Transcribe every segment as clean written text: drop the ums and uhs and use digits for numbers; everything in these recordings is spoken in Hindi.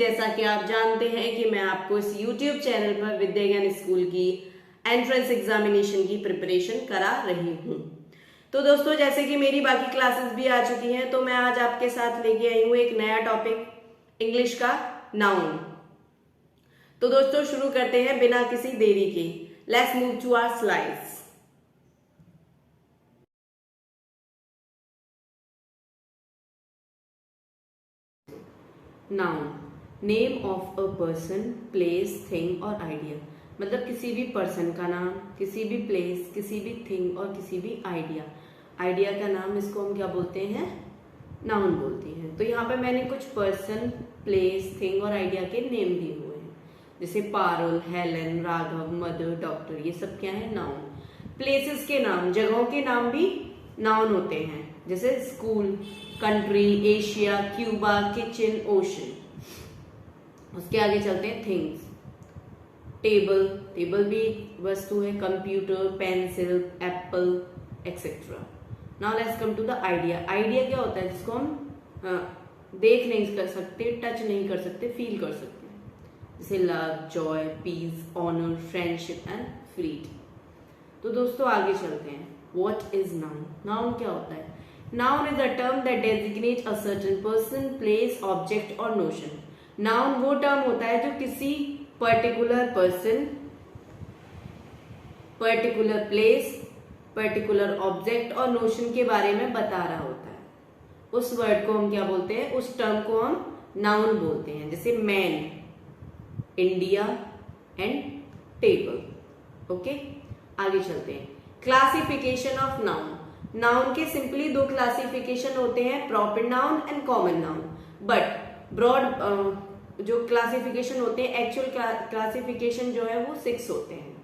जैसा कि आप जानते हैं कि मैं आपको इस YouTube चैनल पर विद्या ज्ञान स्कूल की एंट्रेंस एग्जामिनेशन की प्रिपरेशन करा रही हूँ। तो दोस्तों, जैसे कि मेरी बाकी क्लासेस भी आ चुकी हैं, तो मैं आज आपके साथ लेके आई हूँ एक नया टॉपिक इंग्लिश का, नाउन। तो दोस्तों, शुरू करते हैं बिना किसी देरी के। Let's move to our slides. Noun, name of a person, place, thing और आइडिया। मतलब किसी भी पर्सन का नाम, किसी भी प्लेस, किसी भी थिंग और किसी भी आइडिया। आइडिया का नाम, इसको हम क्या बोलते हैं? नाउन बोलते हैं। तो यहाँ पे मैंने कुछ पर्सन, प्लेस, थिंग और आइडिया के नेम दिए हुए हैं, जैसे Parul, Helen, Raghav, mother, doctor. ये सब क्या है? नाउन। प्लेसेस के नाम, जगहों के नाम भी नाउन होते हैं, जैसे school, country, Asia, Cuba, kitchen, ocean. उसके आगे चलते हैं थिंग्स। टेबल, टेबल भी वस्तु है, computer, pencil, apple, etcetera. Now let's come to the idea. Idea क्या होता है? जिसको हम देख नहीं कर सकते, टच नहीं कर सकते, फील कर सकते हैं, जैसे love, joy, peace, honour, friendship and freed. तो दोस्तों आगे चलते हैं। What is noun? नाउन क्या होता है? Noun is a term that designates a certain person, place, object और notion. Noun वो term होता है जो किसी particular person, particular place, particular object और notion के बारे में बता रहा होता है। उस word को हम क्या बोलते हैं? उस term को हम noun बोलते हैं, जैसे man, India and table. Okay, आगे चलते हैं। Classification of noun. नाउन के सिंपली दो क्लासिफिकेशन होते हैं, proper noun and common noun. But broad जो क्लासिफिकेशन होते हैं, एक्चुअल क्लासिफिकेशन जो है वो 6 होते हैं।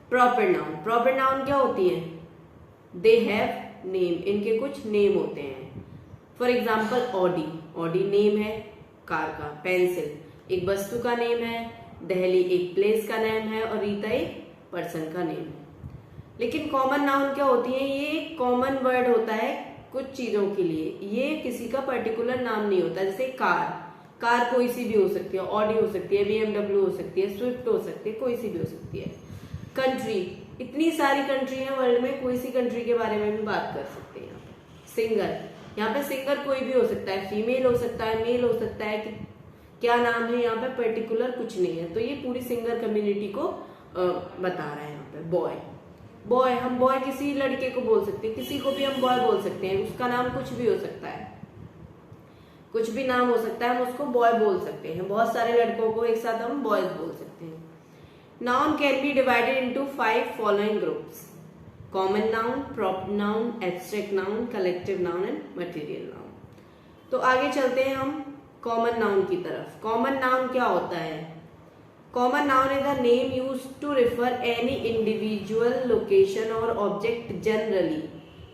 प्रॉपर नाउन, प्रॉपर नाउन क्या होती है? दे हैव नेम, इनके कुछ नेम होते हैं। For example Audi, Audi name है कार का। पेंसिल एक वस्तु का नेम है। दहली एक प्लेस का नेम है। और रीता एक पर्सन का नेम है। लेकिन कॉमन नाउन क्या होती है? ये एक कॉमन वर्ड होता है कुछ चीजों के लिए, ये किसी का पर्टिकुलर नाम नहीं होता। जैसे कार, कार कोई सी भी हो सकती है, ऑडी हो सकती है, BMW हो सकती है, स्विफ्ट हो सकती है, कोई सी भी हो सकती है। कंट्री, इतनी सारी कंट्री है वर्ल्ड में, कोई सी कंट्री के बारे में भी बात कर सकते हैं। यहाँ पे सिंगर, यहाँ पे सिंगर कोई भी हो सकता है, फीमेल हो सकता है, मेल हो सकता है, क्या नाम है यहाँ पे पर्टिकुलर कुछ नहीं है। तो ये पूरी सिंगर कम्युनिटी को बता रहा है। यहाँ पे बॉय, बॉय हम बॉय किसी लड़के को बोल सकते हैं, किसी को भी हम बॉय बोल सकते हैं, उसका नाम कुछ भी हो सकता है, कुछ भी नाम हो सकता है, हम उसको बॉय बोल सकते हैं। बहुत सारे लड़कों को एक साथ हम बॉयज बोल सकते हैं। Noun can be divided into 5 following groups: common noun, proper noun, abstract noun, collective noun and material noun. तो आगे चलते हैं हम कॉमन नाउन की तरफ। कॉमन नाउन क्या होता है? Common noun is a name used to refer any individual, location और object generally,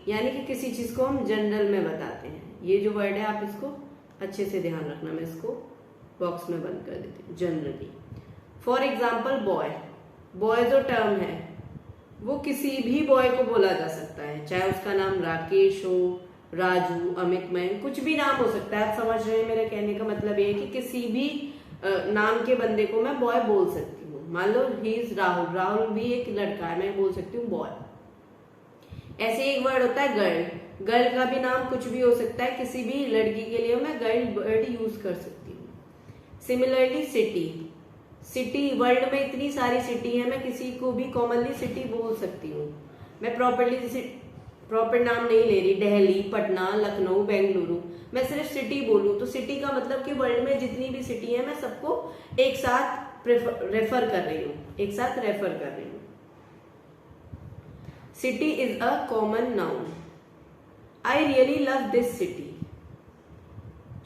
यानी कि किसी चीज को हम जनरल में बताते हैं। ये जो वर्ड है आप इसको अच्छे से ध्यान रखना, मैं इसको बॉक्स में बंद कर देती हूँ। Generally, for example boy, boy जो टर्म है वो किसी भी बॉय को बोला जा सकता है, चाहे उसका नाम राकेश हो, राजू, अमित, मयंक, कुछ भी नाम हो सकता है। आप समझ रहे हैं मेरे कहने का मतलब ये है कि किसी भी नाम के बंदे को मैं बॉय बोल सकती हूँ। मान लो ही इज राहुल, राहुल भी एक लड़का है, मैं बोल सकती हूँ बॉय। ऐसे एक वर्ड होता है गर्ल, गर्ल का भी नाम कुछ भी हो सकता है, किसी भी लड़की के लिए मैं गर्ल वर्ड यूज कर सकती हूँ। सिमिलरली सिटी, सिटी वर्ल्ड में इतनी सारी सिटी है, मैं किसी को भी कॉमनली सिटी बोल सकती हूँ। मैं प्रॉपर नाम नहीं ले रही, दिल्ली, पटना, लखनऊ, बेंगलुरु, मैं सिर्फ सिटी बोलूं तो सिटी का मतलब कि वर्ल्ड में जितनी भी सिटी है मैं सबको एक साथ रेफर कर रही हूँ, एक साथ रेफर कर रही हूँ। City is a common noun. I really love this city.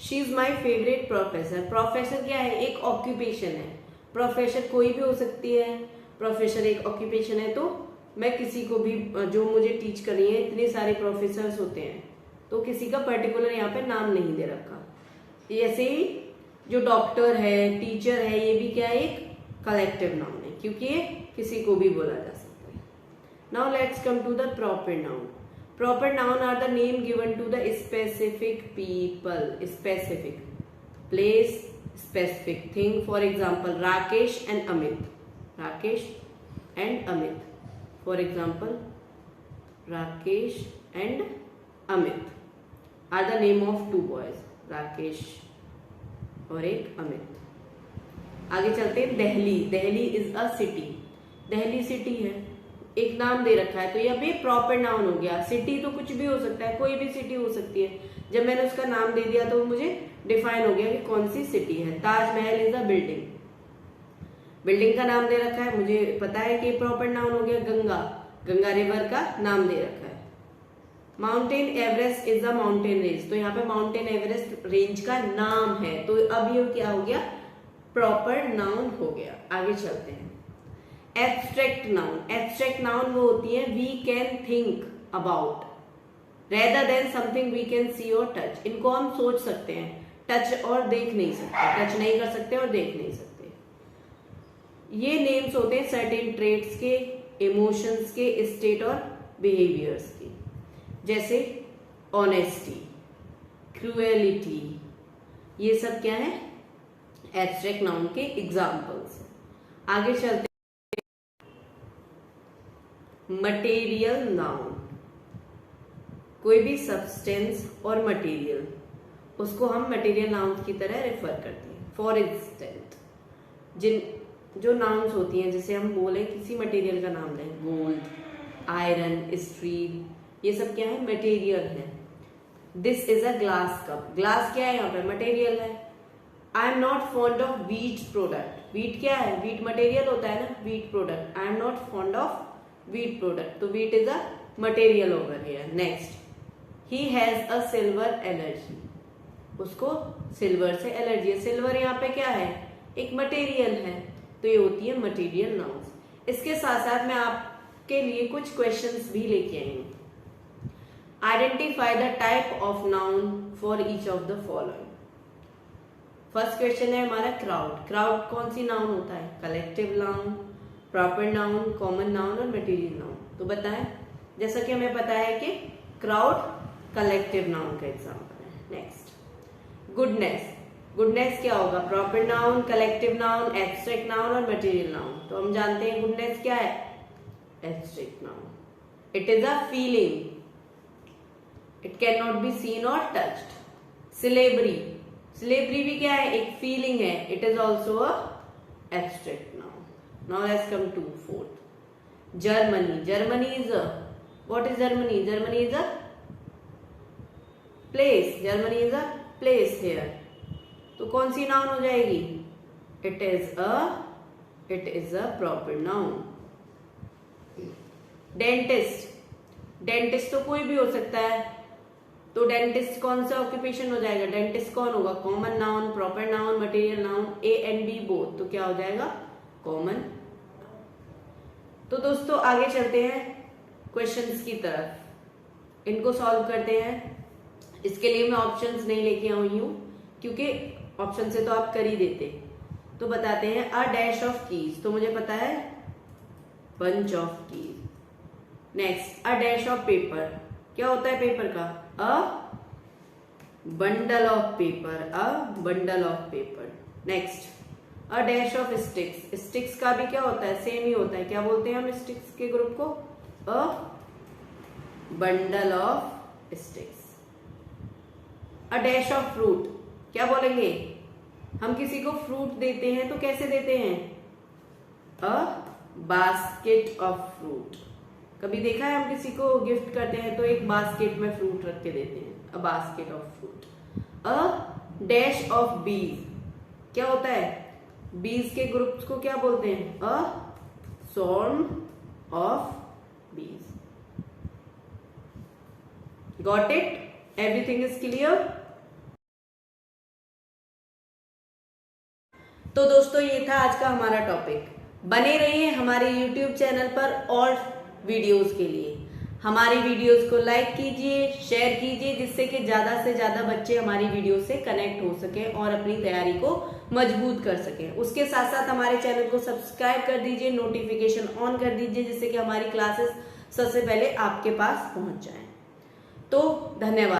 She is my favourite professor. Professor क्या है? एक ऑक्यूपेशन है। प्रोफेसर कोई भी हो सकती है, प्रोफेसर एक ऑक्यूपेशन है। तो मैं किसी को भी जो मुझे टीच कर रही है, इतने सारे प्रोफेसर्स होते हैं, तो किसी का पर्टिकुलर यहाँ पे नाम नहीं दे रखा। ऐसे ही जो डॉक्टर है, टीचर है, ये भी क्या है? एक कलेक्टिव नाउन है, क्योंकि ये किसी को भी बोला जा सकता है। Now let's come to the proper noun. Proper noun are the name given to the specific people. Specific place, specific thing. For example Rakesh and Amit. Rakesh and Amit. For example Rakesh and Amit are the name of two boys. Rakesh और एक अमित. आगे चलते हैं. Delhi. Delhi is a city. Delhi city है, एक नाम दे रखा है तो यह भी प्रॉपर नाउन हो गया. सिटी तो कुछ भी हो सकता है, कोई भी सिटी हो सकती है. जब मैंने उसका नाम दे दिया तो मुझे डिफाइन हो गया कि कौन सी सिटी है. Taj Mahal is a building. Building का नाम दे रखा है, मुझे पता है कि प्रॉपर नाउन हो गया. गंगा, गंगा रिवर का नाम दे रखा है. Mountain Everest is a mountain range. तो यहाँ पे माउंटेन एवरेस्ट रेंज का नाम है, तो अब ये क्या हो गया, प्रॉपर नाउन हो गया. आगे चलते हैं. Abstract noun. एब्स्ट्रैक्ट नाउन वो होती है we can think about rather than something we can see और टच. इनको हम सोच सकते हैं, टच और देख नहीं सकते. टच नहीं कर सकते और देख नहीं सकते. ये नेम्स होते हैं सर्टेन ट्रेट्स के, इमोशंस के, स्टेट और बिहेवियर्स के. जैसे ऑनेस्टी, क्रूएलिटी, ये सब क्या है, एब्स्ट्रैक्ट नाउन के एग्जाम्पल्स. आगे चलते. Material noun. कोई भी सब्सटेंस और मटेरियल, उसको हम मटेरियल नाउन की तरह रेफर करते हैं. फॉर इंस्टेंट, जो नाउन्स होती हैं, जैसे हम बोले किसी मटेरियल का नाम लें, गोल्ड, आयरन, स्टील, ये सब क्या है, मटेरियल है. This is a glass cup. Glass क्या है, यहाँ पे मटेरियल है. I am not fond of wheat product. Wheat क्या है, व्हीट मटेरियल होता है ना, wheat product. I am not fond of wheat product, तो wheat is a material over here. Next, he has a silver allergy. उसको सिल्वर से एलर्जी है. सिल्वर यहाँ पे क्या है, एक मटेरियल है, तो ये होती है मटेरियल नाउन्स. इसके साथ साथ मैं आपके लिए कुछ क्वेश्चंस भी लेके आई हूँ. Identify the type of noun for each of the following. First question है हमारा क्राउड. क्राउड कौन सी नाउन होता है, collective noun, proper noun, common noun और मटेरियल नाउन. तो बताएं. जैसा कि हमें पता है कि क्राउड कलेक्टिव नाउन का एग्जाम्पल है. Next, goodness. गुडनेस क्या होगा, proper noun, collective noun, abstract noun और मटेरियल नाउन. तो हम जानते हैं गुडनेस क्या है, abstract noun. It is a feeling. It can not be seen और टच्ड. सिलेबरी. सिलेबरी भी क्या है, एक फीलिंग है. It is also an abstract noun. Now let's come to fourth. Germany. Germany is a, what is Germany, Germany is a place. Germany is a place here. तो कौन सी नाउन हो जाएगी, it is a proper noun. Dentist. Dentist तो कोई भी हो सकता है, तो डेंटिस्ट कौन सा ऑक्यूपेशन हो जाएगा, डेंटिस्ट कौन होगा, common noun, proper noun, material noun, A and B both. तो क्या हो जाएगा, कॉमन. तो दोस्तों आगे चलते हैं क्वेश्चंस की तरफ. इनको सॉल्व करते हैं. इसके लिए मैं ऑप्शंस नहीं लेके आई हूं, क्योंकि ऑप्शन से तो आप कर ही देते. तो बताते हैं. A dash of keys. तो मुझे पता है bunch of keys. Next, a dash of paper. क्या होता है पेपर का, a bundle of paper. A bundle of paper. Next, a dash of sticks. Sticks का भी क्या होता है, सेम ही होता है. क्या बोलते हैं हम स्टिक्स के ग्रुप को, a bundle of sticks. A dash of fruit. क्या बोलेंगे, हम किसी को फ्रूट देते हैं तो कैसे देते हैं, अ बास्केट ऑफ फ्रूट. कभी देखा है हम किसी को गिफ्ट करते हैं तो एक बास्केट में फ्रूट रख के देते हैं, a basket of fruit. A dash of बीज. क्या होता है, बीज के ग्रुप्स को क्या बोलते हैं, अ स्वॉर्म ऑफ बीज. Got it, everything is clear. तो दोस्तों ये था आज का हमारा टॉपिक. बने रहिए हमारे YouTube चैनल पर और वीडियोस के लिए. हमारी वीडियोस को लाइक कीजिए, शेयर कीजिए, जिससे कि ज्यादा से ज्यादा बच्चे हमारी वीडियो से कनेक्ट हो सके और अपनी तैयारी को मजबूत कर सकें. उसके साथ साथ हमारे चैनल को सब्सक्राइब कर दीजिए, नोटिफिकेशन ऑन कर दीजिए, जिससे कि हमारी क्लासेस सबसे पहले आपके पास पहुंच जाएं. तो धन्यवाद.